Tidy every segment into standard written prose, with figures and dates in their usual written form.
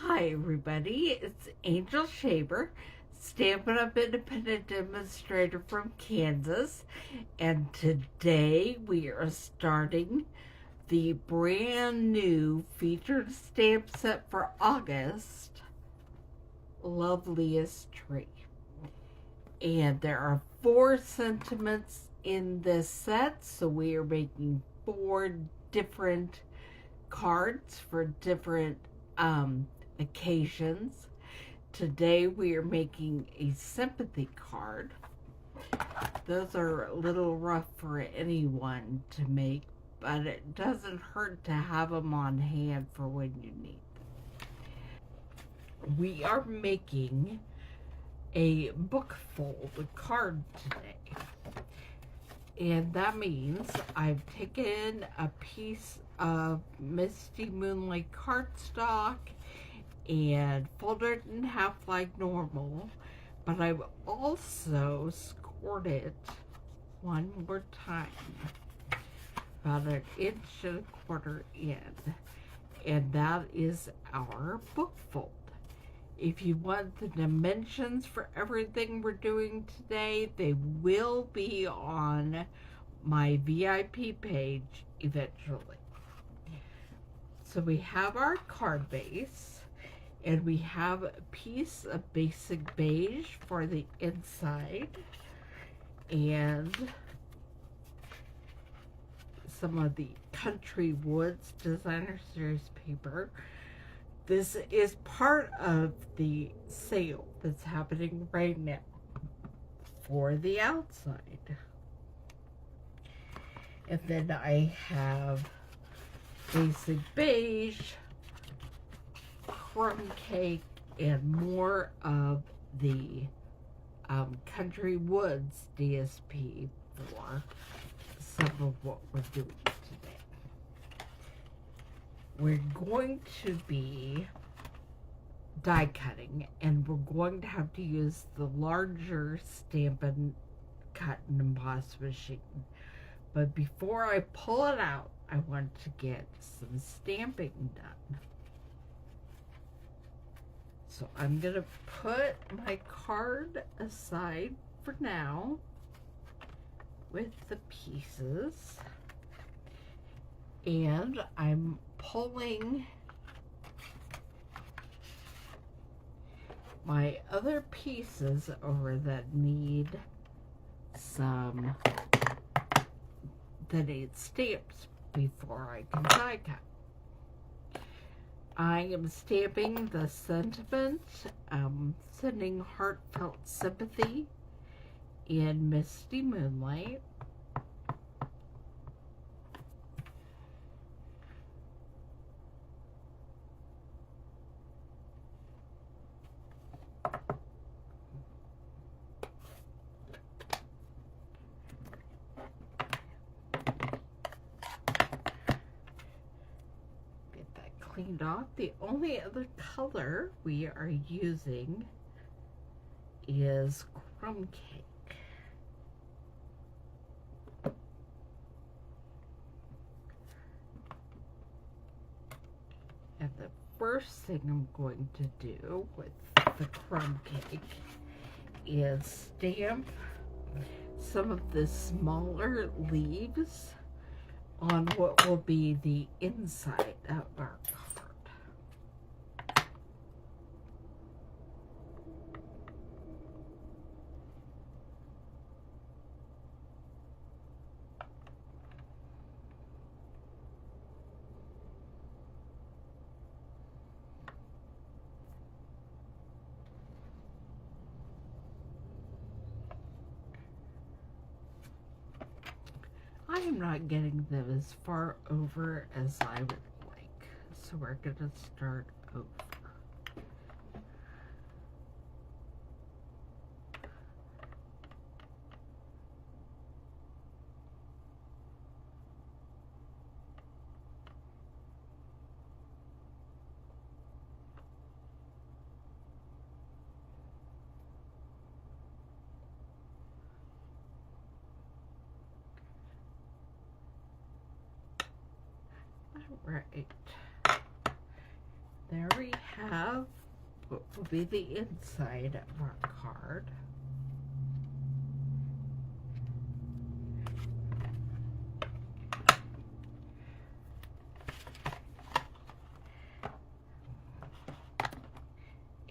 Hi everybody, it's Angel Shaver, Stampin' Up Independent Demonstrator from Kansas, and today we are starting the brand new featured stamp set for August, Loveliest Tree. And there are 4 sentiments in this set, so we are making 4 different cards for different occasions. Today we are making a sympathy card. Those are a little rough for anyone to make, but it doesn't hurt to have them on hand for when you need them. We are making a book fold card today, and that means I've taken a piece of Misty Moonlight cardstock and folded it in half like normal, but I've also scored it one more time, about 1.25 inches in, and that is our book fold. If you want the dimensions for everything we're doing today, they will be on my VIP page eventually. So we have our card base, and we have a piece of basic beige for the inside, and some of the Country Woods Designer Series paper. This is part of the sale that's happening right now for the outside. And then I have basic beige, crumb cake, and more of the Country Woods DSP for some of what we're doing today. We're going to be die cutting, and we're going to have to use the larger Stampin' Cut and Emboss machine. But before I pull it out, I want to get some stamping done. So I'm going to put my card aside for now with the pieces, and I'm pulling my other pieces over that need stamps before I can die cut. I am stamping the sentiment, sending heartfelt sympathy in Misty Moonlight. Cleaned off. The only other color we are using is crumb cake. And the first thing I'm going to do with the crumb cake is stamp some of the smaller leaves on what will be the inside of our card. I am not getting them as far over as I would like, so we're going to start over. Right. There we have what will be the inside of our card.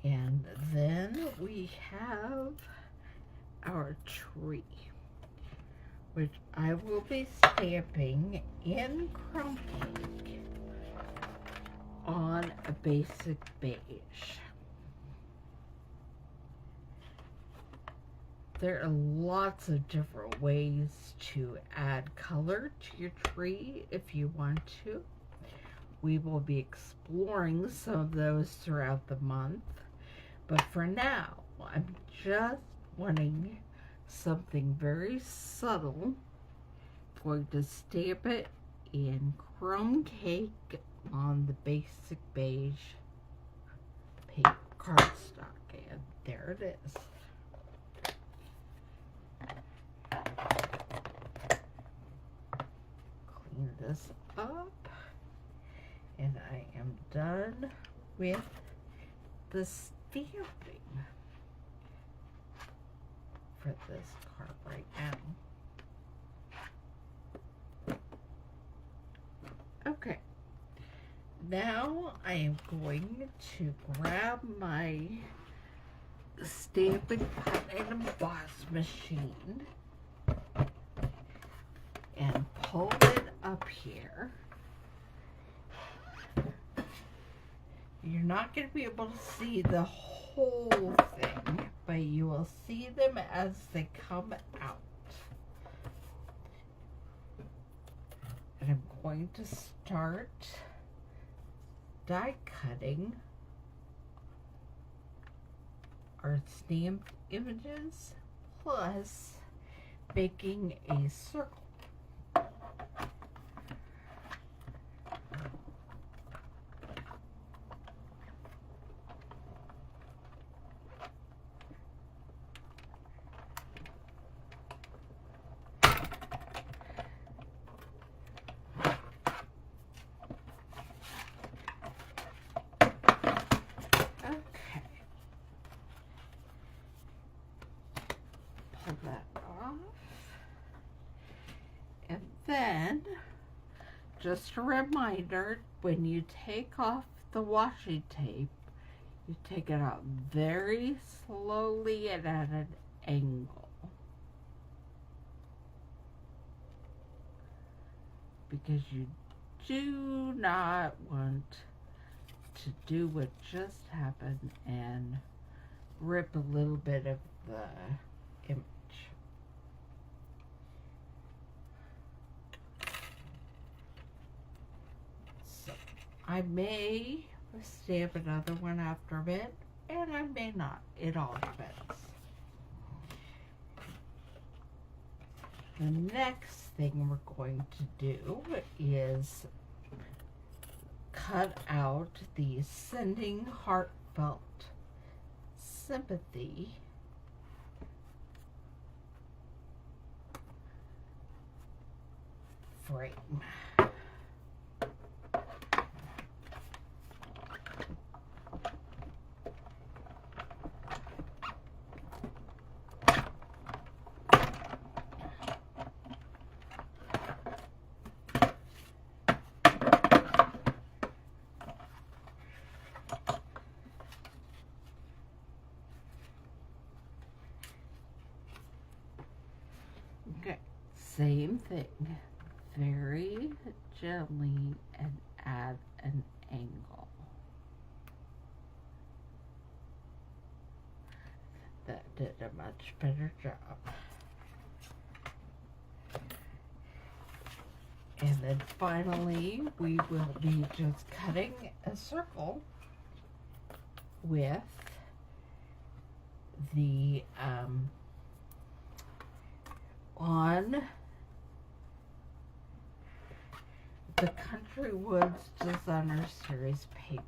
And then we have our tree, which I will be stamping in crumb cake on a basic beige. There are lots of different ways to add color to your tree if you want to. We will be exploring some of those throughout the month. But for now, I'm just wanting something very subtle. I'm going to stamp it in crumb cake on the basic beige paper cardstock. And there it is. Clean this up. And I am done with the stamping for this card right now. Okay, now I am going to grab my Stampin' Cut and Emboss machine and pull it up here. You're not going to be able to see the whole thing, but you will see them as they come out. And I'm going to start die cutting our stamped images plus making a circle. Then, just a reminder, when you take off the washi tape, you take it out very slowly and at an angle. Because you do not want to do what just happened and rip a little bit of the image. I may stamp another one after a bit, and I may not. It all depends. The next thing we're going to do is cut out the Sending Heartfelt Sympathy frame. Okay, same thing, very gently and at an angle. That did a much better job. And then finally, we will be just cutting a circle with the on the Country Woods Designer Series paper.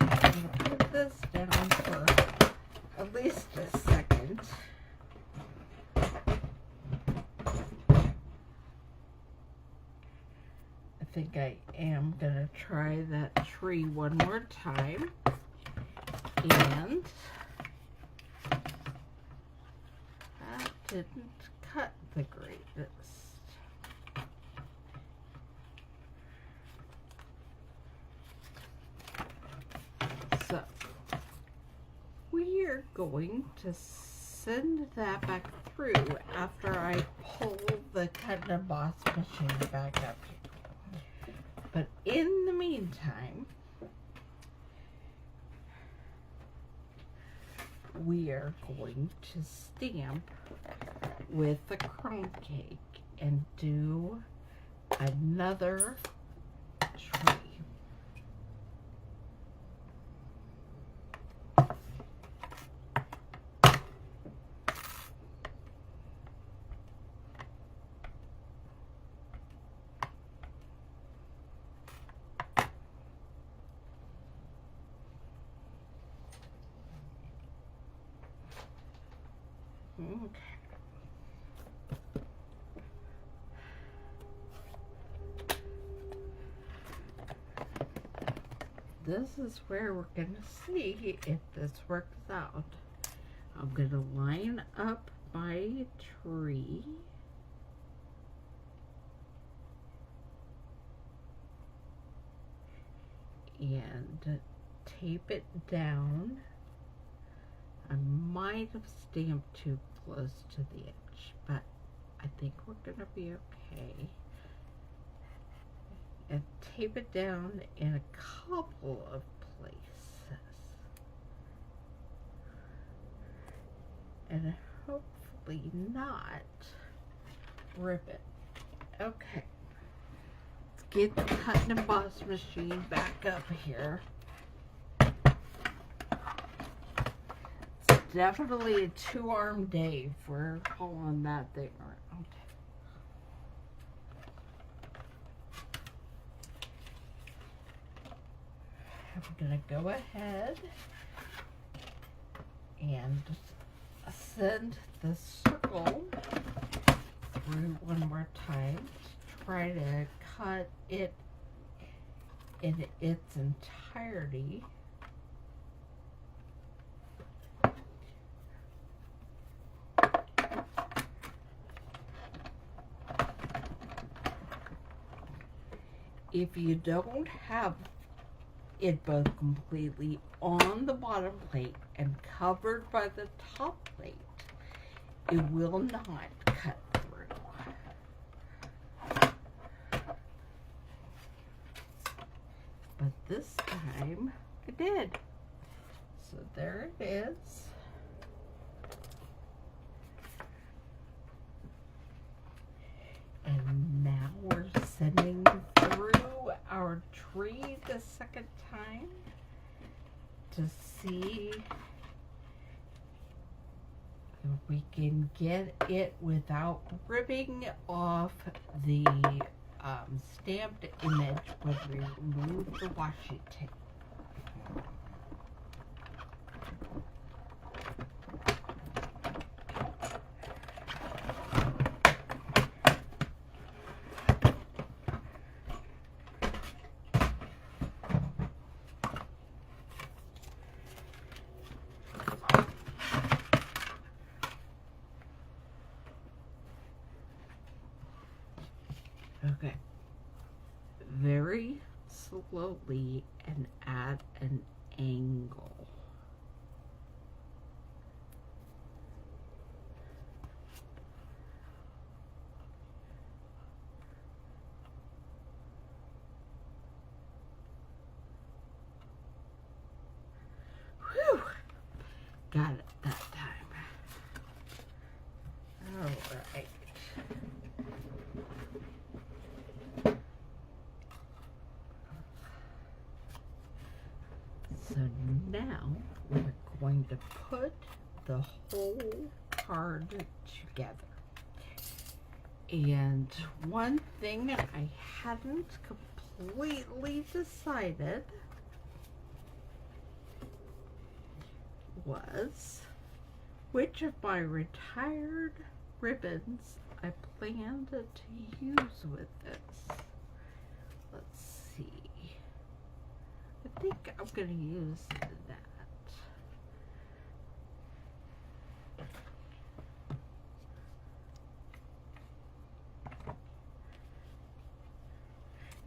I'm going to this down for at least a second. I think I am gonna try that tree one more time, and that didn't cut the greatest. So we are going to send that back through after I pull the cut and emboss machine back up here. But in the meantime, we are going to stamp with the crumb cake and do another tree. Okay. This is where we're going to see if this works out. I'm going to line up my tree. And tape it down. I might have stamped too close to the edge, but I think we're going to be okay. And tape it down in a couple of places. And hopefully not rip it. Okay. Let's get the cut and emboss machine back up here. Definitely a 2-arm day for pulling that thing around. I'm gonna go ahead and send the circle through one more time to try to cut it in its entirety. If you don't have it both completely on the bottom plate and covered by the top plate, it will not cut through. But this time it did. So there it is. And now we're sending through our tree the second time to see if we can get it without ripping off the stamped image when we remove the washi tape. Okay, very slowly and at an angle. Whew, got it that time. All right. So now we're going to put the whole card together. And one thing I hadn't completely decided was, which of my retired ribbons I planned to use with this. Let's see. I think I'm going to use that.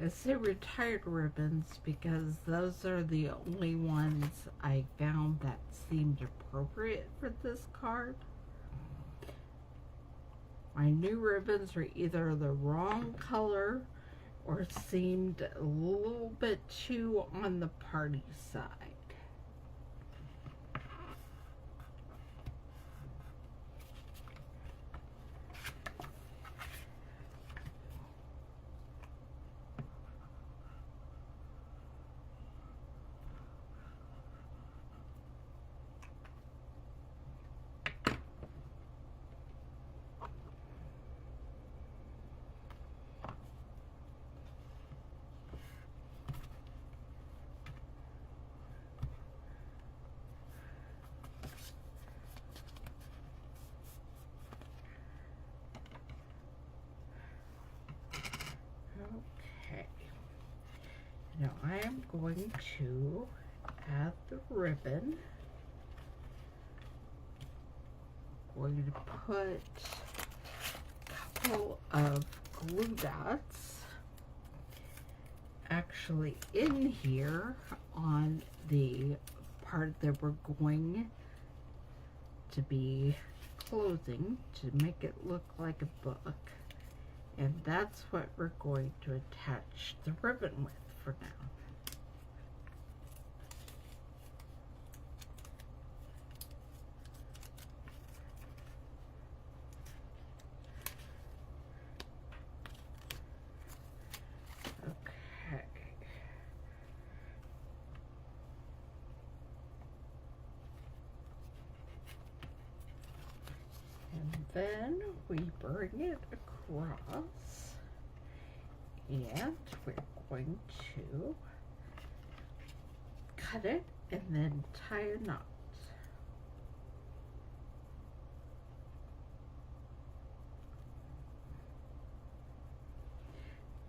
I say retired ribbons because those are the only ones I found that seemed appropriate for this card. My new ribbons are either the wrong color or seemed a little bit too on the party side. Okay, now I am going to add the ribbon. I'm going to put a couple of glue dots actually in here on the part that we're going to be closing to make it look like a book. And that's what we're going to attach the ribbon with for now. Okay. And then we bring it across, and we're going to cut it and then tie a knot.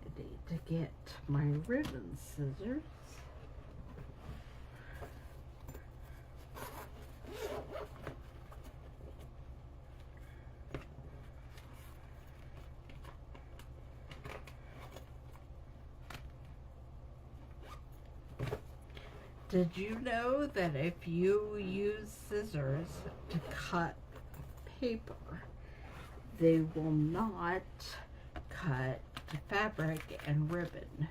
I need to get my ribbon scissors. Did you know that if you use scissors to cut paper, they will not cut the fabric and ribbon?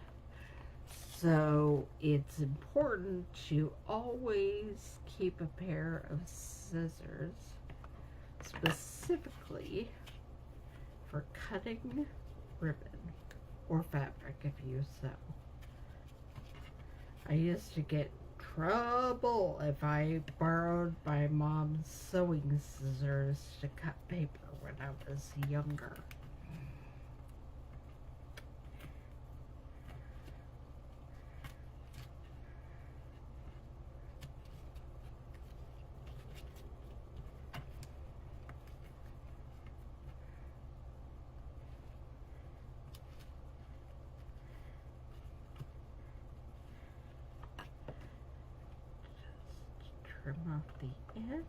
So it's important to always keep a pair of scissors specifically for cutting ribbon or fabric if you sew. I used to get trouble if I borrowed my mom's sewing scissors to cut paper when I was younger. Trim off the ends.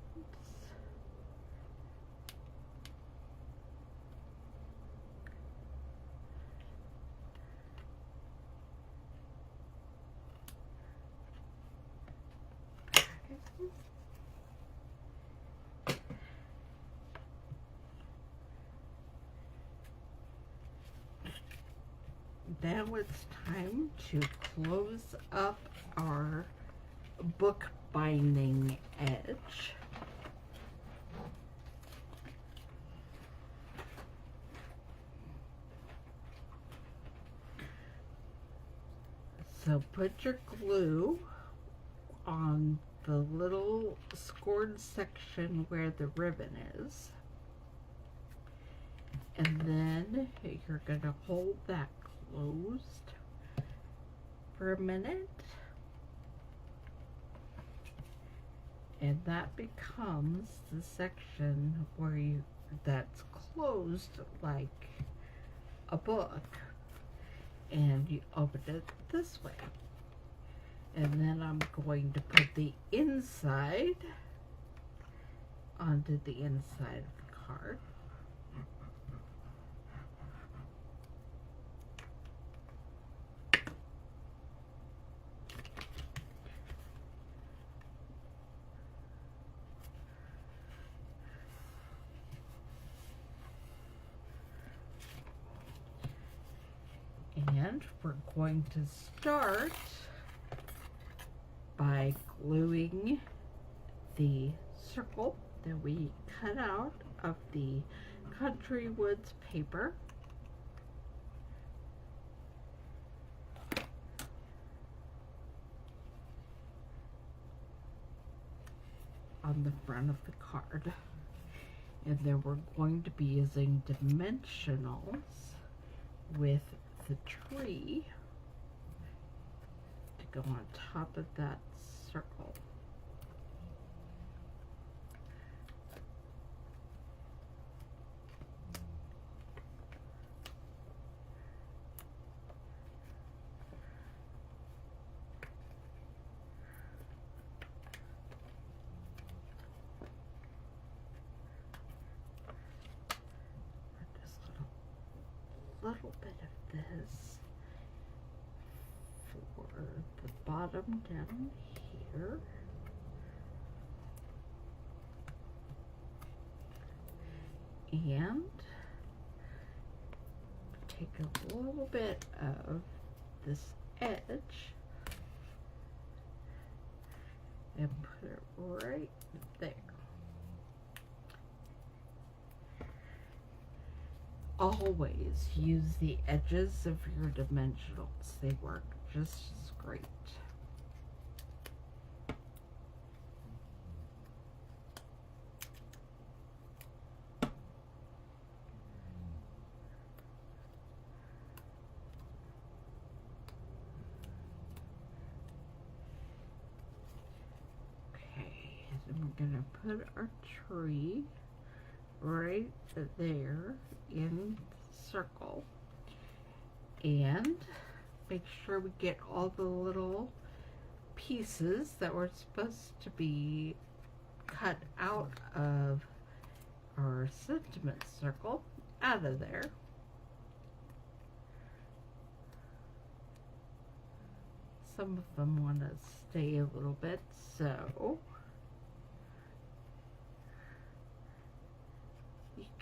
Now it's time to close up our book binding edge. So put your glue on the little scored section where the ribbon is, and then you're going to hold that closed for a minute. And that becomes the section where that's closed like a book, and you open it this way. And then I'm going to put the inside onto the inside of the card. And we're going to start by gluing the circle that we cut out of the Country Woods paper on the front of the card. And then we're going to be using dimensionals with the tree to go on top of that circle. Little bit of this for the bottom down here. And take a little bit of this edge and put it right there. Always use the edges of your dimensionals. They work just as great. Okay, then we're gonna put our tree right there in the circle, and make sure we get all the little pieces that were supposed to be cut out of our sentiment circle out of there. Some of them want to stay a little bit, so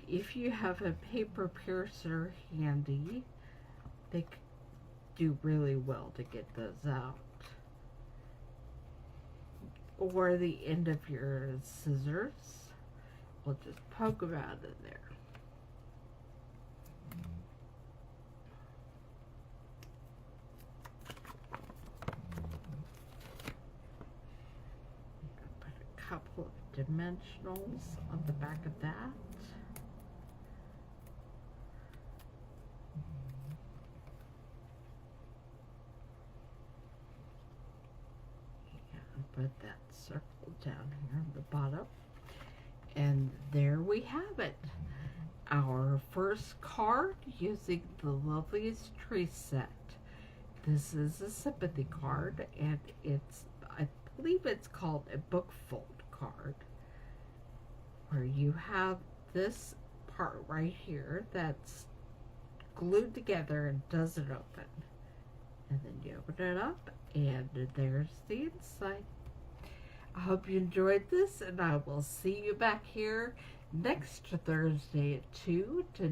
if you have a paper piercer handy, they do really well to get those out. Or the end of your scissors, we'll just poke them out of there. Put a couple of dimensionals on the back of that. Put that circle down here on the bottom, and there we have it, our first card using the Loveliest Tree set. This is a Sympathy card, and I believe it's called a book fold card, where you have this part right here that's glued together and doesn't open, and then you open it up and there's the inside. I hope you enjoyed this, and I will see you back here next Thursday at 2 to